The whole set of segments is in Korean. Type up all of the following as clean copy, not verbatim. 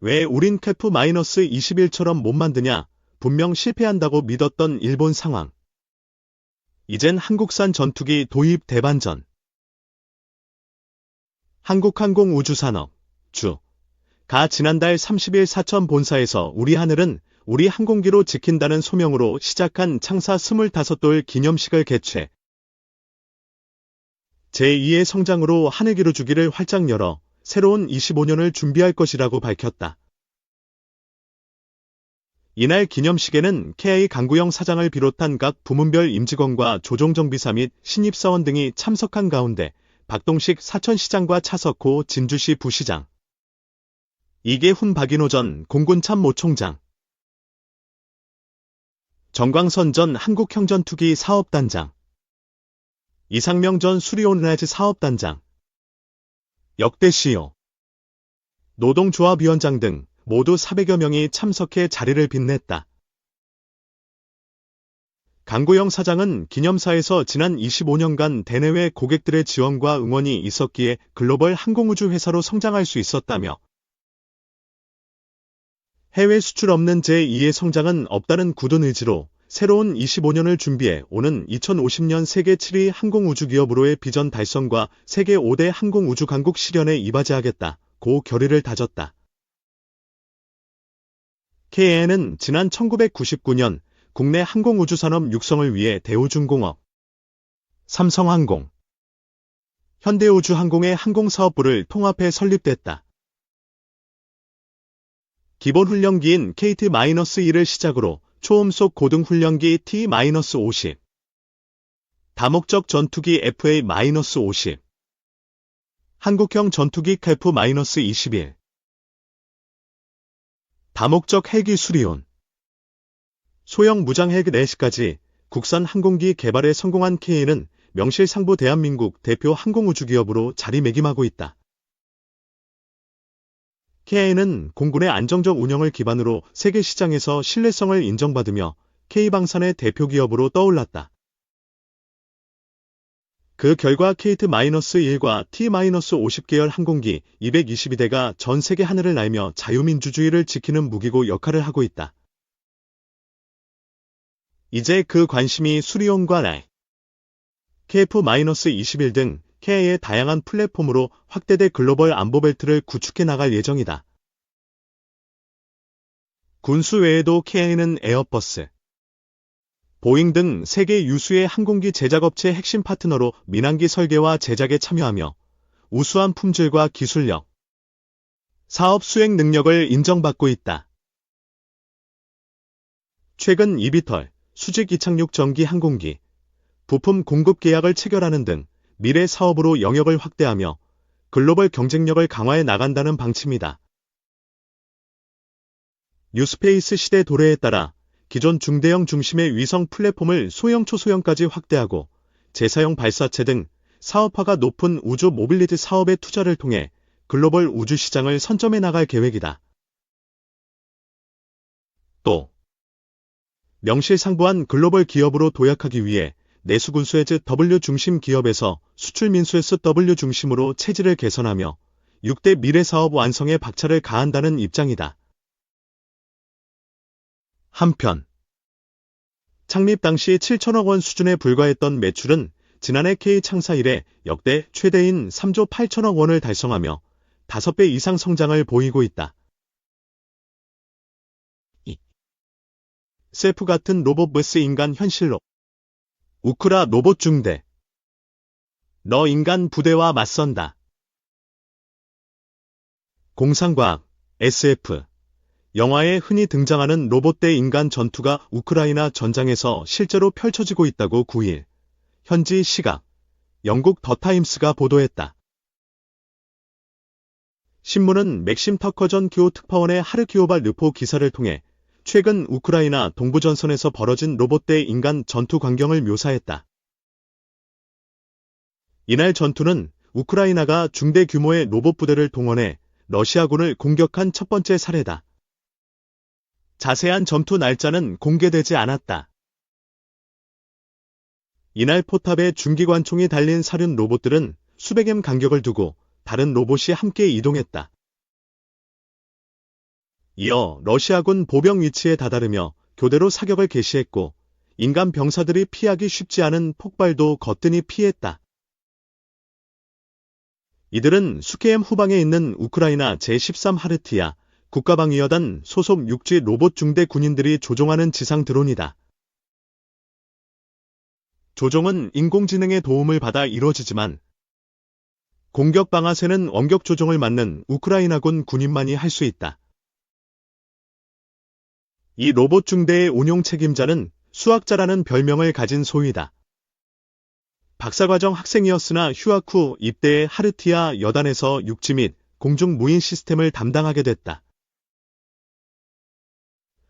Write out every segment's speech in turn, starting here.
왜 우린 KF-21처럼 못 만드냐? 분명 실패한다고 믿었던 일본 상황. 이젠 한국산 전투기 도입 대반전. 한국항공우주산업 가 지난달 30일 사천 본사에서 우리 하늘은 우리 항공기로 지킨다는 소명으로 시작한 창사 25돌 기념식을 개최. 제2의 성장으로 하늘기로 주기를 활짝 열어 새로운 25년을 준비할 것이라고 밝혔다. 이날 기념식에는 KI 강구영 사장을 비롯한 각 부문별 임직원과 조종정비사 및 신입사원 등이 참석한 가운데 박동식 사천시장과 차석호 진주시 부시장, 이계훈 박인호 전 공군참모총장, 정광선 전 한국형전투기 사업단장, 이상명 전 수리온라이즈 사업단장, 역대 CEO, 노동조합위원장 등 모두 400여 명이 참석해 자리를 빛냈다. 강구영 사장은 기념사에서 지난 25년간 대내외 고객들의 지원과 응원이 있었기에 글로벌 항공우주 회사로 성장할 수 있었다며 해외 수출 없는 제2의 성장은 없다는 굳은 의지로 새로운 25년을 준비해 오는 2050년 세계 7위 항공우주기업으로의 비전 달성과 세계 5대 항공우주 강국 실현에 이바지하겠다고 결의를 다졌다. KA는 지난 1999년 국내 항공우주산업 육성을 위해 대우중공업, 삼성항공, 현대우주항공의 항공사업부를 통합해 설립됐다. 기본훈련기인 KT-1을 시작으로 초음속 고등훈련기 T-50, 다목적 전투기 FA-50, 한국형 전투기 KF-21, 다목적 헬기 수리온, 소형 무장 헬기 4시까지 국산 항공기 개발에 성공한 KA는 명실상부 대한민국 대표 항공우주기업으로 자리매김하고 있다. KA는 공군의 안정적 운영을 기반으로 세계 시장에서 신뢰성을 인정받으며 K방산의 대표 기업으로 떠올랐다. 그 결과 KT-1과 T-50 계열 항공기 222대가 전 세계 하늘을 날며 자유민주주의를 지키는 무기고 역할을 하고 있다. 이제 그 관심이 수리온과 라이, KF-21 등 KA의 다양한 플랫폼으로 확대돼 글로벌 안보벨트를 구축해 나갈 예정이다. 군수 외에도 KA는 에어버스, 보잉 등 세계 유수의 항공기 제작업체 핵심 파트너로 민항기 설계와 제작에 참여하며 우수한 품질과 기술력, 사업 수행 능력을 인정받고 있다. 최근 이비털, 수직 이착륙 전기 항공기, 부품 공급 계약을 체결하는 등 미래 사업으로 영역을 확대하며 글로벌 경쟁력을 강화해 나간다는 방침이다. 뉴스페이스 시대 도래에 따라 기존 중대형 중심의 위성 플랫폼을 소형 초소형까지 확대하고 재사용 발사체 등 사업화가 높은 우주 모빌리티 사업의 투자를 통해 글로벌 우주 시장을 선점해 나갈 계획이다. 또 명실상부한 글로벌 기업으로 도약하기 위해 내수군수 해즈 W 중심 기업에서 수출 민수 SW 중심으로 체질을 개선하며 6대 미래 사업 완성에 박차를 가한다는 입장이다. 한편 창립 당시 7천억 원 수준에 불과했던 매출은 지난해 K 창사 이래 역대 최대인 3조 8천억 원을 달성하며 5배 이상 성장을 보이고 있다. 셀프 같은 로봇 vs 인간 현실로 우크라 로봇 중대. 너 인간 부대와 맞선다. 공상과학, SF, 영화에 흔히 등장하는 로봇 대 인간 전투가 우크라이나 전장에서 실제로 펼쳐지고 있다고 9일 현지 시각 영국 더타임스가 보도했다. 신문은 맥심 터커 전 기호 특파원의 하르키오바 르포 기사를 통해 최근 우크라이나 동부전선에서 벌어진 로봇 대 인간 전투 광경을 묘사했다. 이날 전투는 우크라이나가 중대 규모의 로봇 부대를 동원해 러시아군을 공격한 첫 번째 사례다. 자세한 전투 날짜는 공개되지 않았다. 이날 포탑에 중기관총이 달린 사륜 로봇들은 수백 m 간격을 두고 다른 로봇이 함께 이동했다. 이어 러시아군 보병 위치에 다다르며 교대로 사격을 개시했고 인간 병사들이 피하기 쉽지 않은 폭발도 거뜬히 피했다. 이들은 수케엠 후방에 있는 우크라이나 제13 하르티아 국가방위여단 소속 육지 로봇 중대 군인들이 조종하는 지상 드론이다. 조종은 인공지능의 도움을 받아 이루어지지만 공격 방아쇠는 원격 조종을 맡는 우크라이나군 군인만이 할 수 있다. 이 로봇 중대의 운용 책임자는 수학자라는 별명을 가진 소위다. 박사과정 학생이었으나 휴학 후 입대해 하르티아 여단에서 육지 및 공중 무인 시스템을 담당하게 됐다.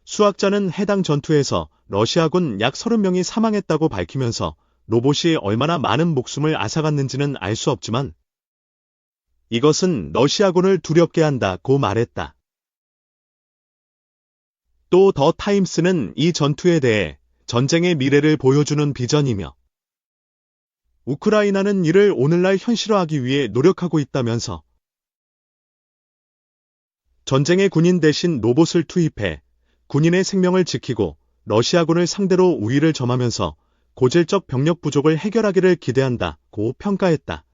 수학자는 해당 전투에서 러시아군 약 30명이 사망했다고 밝히면서 로봇이 얼마나 많은 목숨을 앗아갔는지는 알 수 없지만 이것은 러시아군을 두렵게 한다고 말했다. 또 더 타임스는 이 전투에 대해 전쟁의 미래를 보여주는 비전이며 우크라이나는 이를 오늘날 현실화하기 위해 노력하고 있다면서 전쟁의 군인 대신 로봇을 투입해 군인의 생명을 지키고 러시아군을 상대로 우위를 점하면서 고질적 병력 부족을 해결하기를 기대한다고 평가했다.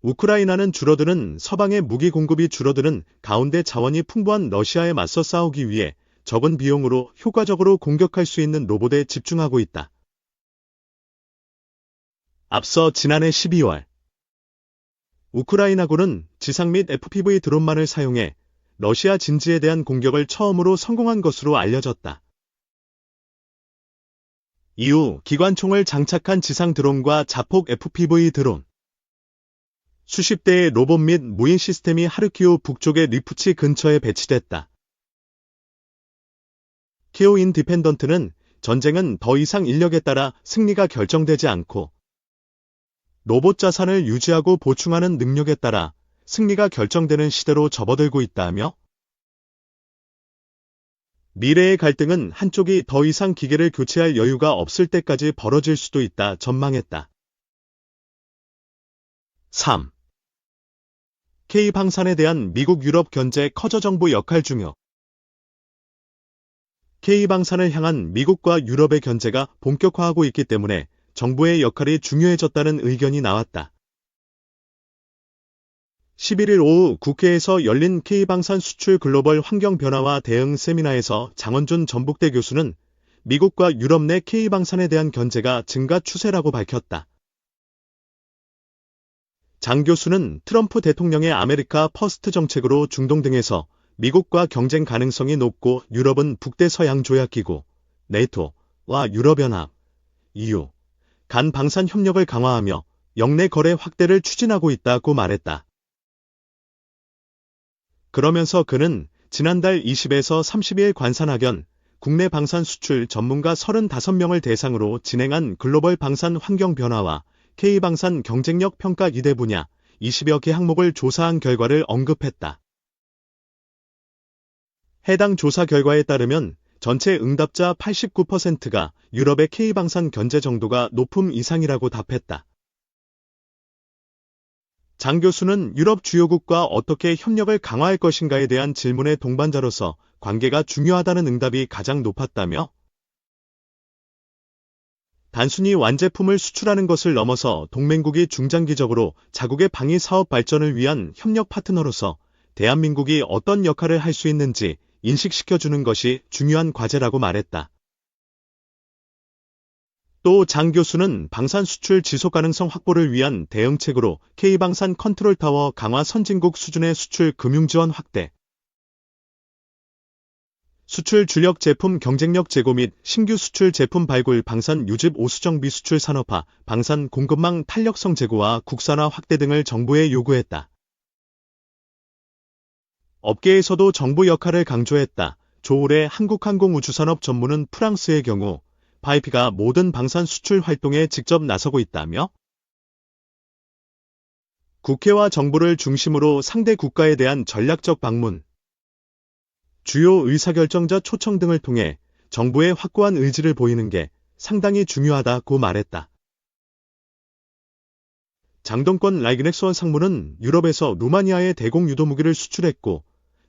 우크라이나는 줄어드는 서방의 무기 공급이 줄어드는 가운데 자원이 풍부한 러시아에 맞서 싸우기 위해 적은 비용으로 효과적으로 공격할 수 있는 로봇에 집중하고 있다. 앞서 지난해 12월 우크라이나군은 지상 및 FPV 드론만을 사용해 러시아 진지에 대한 공격을 처음으로 성공한 것으로 알려졌다. 이후 기관총을 장착한 지상 드론과 자폭 FPV 드론, 수십 대의 로봇 및 무인 시스템이 하르키우 북쪽의 리프치 근처에 배치됐다. 키오 인디펜던트는 전쟁은 더 이상 인력에 따라 승리가 결정되지 않고 로봇 자산을 유지하고 보충하는 능력에 따라 승리가 결정되는 시대로 접어들고 있다며 미래의 갈등은 한쪽이 더 이상 기계를 교체할 여유가 없을 때까지 벌어질 수도 있다 전망했다. 3. K방산에 대한 미국 유럽 견제 커저 정부 역할 중요. K방산을 향한 미국과 유럽의 견제가 본격화하고 있기 때문에 정부의 역할이 중요해졌다는 의견이 나왔다. 11일 오후 국회에서 열린 K방산 수출 글로벌 환경 변화와 대응 세미나에서 장원준 전북대 교수는 미국과 유럽 내 K방산에 대한 견제가 증가 추세라고 밝혔다. 장 교수는 트럼프 대통령의 아메리카 퍼스트 정책으로 중동 등에서 미국과 경쟁 가능성이 높고 유럽은 북대서양조약기구, 네이토와 유럽연합, EU 간 방산 협력을 강화하며 역내 거래 확대를 추진하고 있다고 말했다. 그러면서 그는 지난달 20에서 30일 관산학연 국내 방산 수출 전문가 35명을 대상으로 진행한 글로벌 방산 환경 변화와 K방산 경쟁력 평가 2대 분야 20여 개 항목을 조사한 결과를 언급했다. 해당 조사 결과에 따르면 전체 응답자 89%가 유럽의 K방산 견제 정도가 높음 이상이라고 답했다. 장 교수는 유럽 주요국과 어떻게 협력을 강화할 것인가에 대한 질문의 동반자로서 관계가 중요하다는 응답이 가장 높았다며 단순히 완제품을 수출하는 것을 넘어서 동맹국이 중장기적으로 자국의 방위 사업 발전을 위한 협력 파트너로서 대한민국이 어떤 역할을 할 수 있는지 인식시켜주는 것이 중요한 과제라고 말했다. 또 장 교수는 방산 수출 지속 가능성 확보를 위한 대응책으로 K방산 컨트롤 타워 강화 선진국 수준의 수출 금융 지원 확대, 수출 주력 제품 경쟁력 제고 및 신규 수출 제품 발굴 방산 유집 오수정비 수출 산업화, 방산 공급망 탄력성 제고와 국산화 확대 등을 정부에 요구했다. 업계에서도 정부 역할을 강조했다. 조울의 한국항공우주산업 전무는 프랑스의 경우 파이피가 모든 방산 수출 활동에 직접 나서고 있다며 국회와 정부를 중심으로 상대 국가에 대한 전략적 방문, 주요 의사결정자 초청 등을 통해 정부의 확고한 의지를 보이는 게 상당히 중요하다고 말했다. 장동건 라이그넥스원 상무는 유럽에서 루마니아에 대공 유도 무기를 수출했고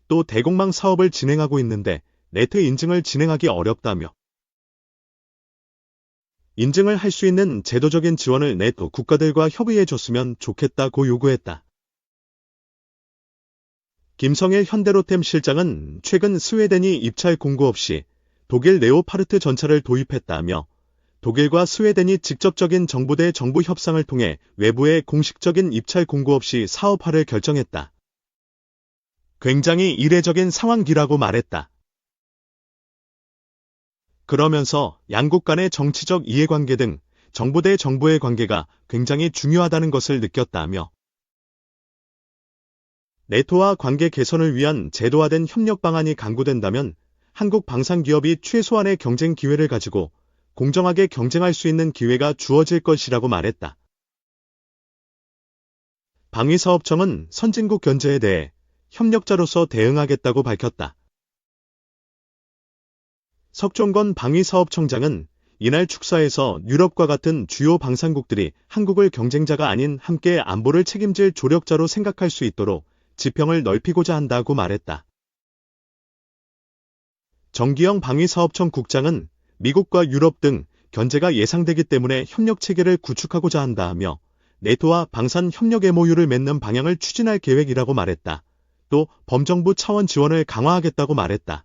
또 대공망 사업을 진행하고 있는데 네트 인증을 진행하기 어렵다며 인증을 할 수 있는 제도적인 지원을 네토 국가들과 협의해줬으면 좋겠다고 요구했다. 김성일 현대로템 실장은 최근 스웨덴이 입찰 공고 없이 독일 레오파르트 전차를 도입했다며 독일과 스웨덴이 직접적인 정부 대 정부 협상을 통해 외부의 공식적인 입찰 공고 없이 사업화를 결정했다. 굉장히 이례적인 상황이라고 말했다. 그러면서 양국 간의 정치적 이해관계 등 정부 대 정부의 관계가 굉장히 중요하다는 것을 느꼈다며 네토와 관계 개선을 위한 제도화된 협력 방안이 강구된다면 한국 방산기업이 최소한의 경쟁 기회를 가지고 공정하게 경쟁할 수 있는 기회가 주어질 것이라고 말했다. 방위사업청은 선진국 견제에 대해 협력자로서 대응하겠다고 밝혔다. 석종건 방위사업청장은 이날 축사에서 유럽과 같은 주요 방산국들이 한국을 경쟁자가 아닌 함께 안보를 책임질 조력자로 생각할 수 있도록 지평을 넓히고자 한다고 말했다. 정기영 방위사업청 국장은 미국과 유럽 등 견제가 예상되기 때문에 협력체계를 구축하고자 한다며 네토와 방산 협력 MOU를 맺는 방향을 추진할 계획이라고 말했다. 또 범정부 차원 지원을 강화하겠다고 말했다.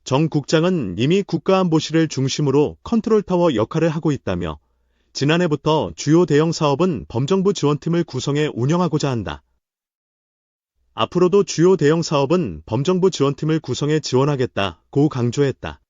정 국장은 이미 국가안보실을 중심으로 컨트롤타워 역할을 하고 있다며 지난해부터 주요 대형 사업은 범정부 지원팀을 구성해 운영하고자 한다. 앞으로도 주요 대형 사업은 범정부 지원팀을 구성해 지원하겠다고 강조했다.